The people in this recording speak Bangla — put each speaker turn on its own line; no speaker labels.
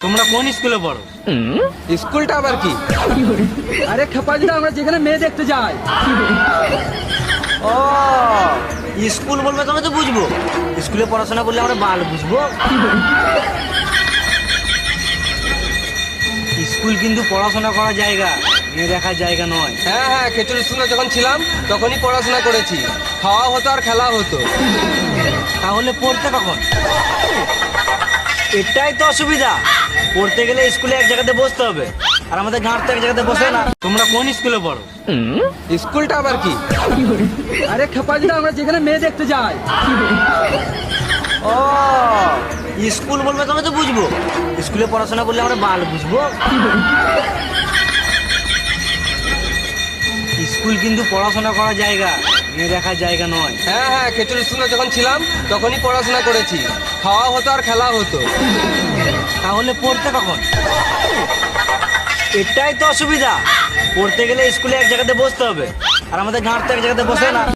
তোমরা কোন স্কুলে পড়ো?
স্কুলটা আবার কি?
আরে খেপাজিরা, আমরা যেখানে মেয়ে দেখতে যাই।
ও, স্কুল বলবে তবে তো বুঝবো। স্কুলে পড়াশোনা করলে আমরা বাল বুঝবো। স্কুল কিন্তু পড়াশোনা করার জায়গা, মেয়ে দেখার জায়গা নয়।
হ্যাঁ হ্যাঁ, খেচুড়ি স্কুলে যখন ছিলাম তখনই পড়াশোনা করেছি। খাওয়া হতো আর খেলা হতো।
তাহলে পড়তে কখন? এটাই তো অসুবিধা। পড়তে গেলে স্কুলে এক জায়গাতে বসতে হবে, আর আমাদের গাঁট তো এক জায়গাতে বসে না। তোমরা কোন স্কুলে পড়ো?
স্কুলটা আবার কি?
আরে খেপাজিরা, আমরা যেখানে মেয়ে দেখতে যাই।
ও, স্কুল বলবে তবে তো বুঝবো। স্কুলে পড়াশোনা করলে আমরা বাল বুঝবো। স্কুল কিন্তু পড়াশোনা করার জায়গা, মেয়ে দেখার জায়গা নয়।
হ্যাঁ হ্যাঁ, খেচুড়ি স্কুলে যখন ছিলাম তখনই পড়াশোনা করেছি। খাওয়া হতো আর খেলা হতো।
তাহলে পড়তে কখন? এটাই তো অসুবিধা। পড়তে গেলে স্কুলে এক জায়গাতে বসতে হবে, আর আমাদের গাঁট তো এক জায়গাতে বসে না।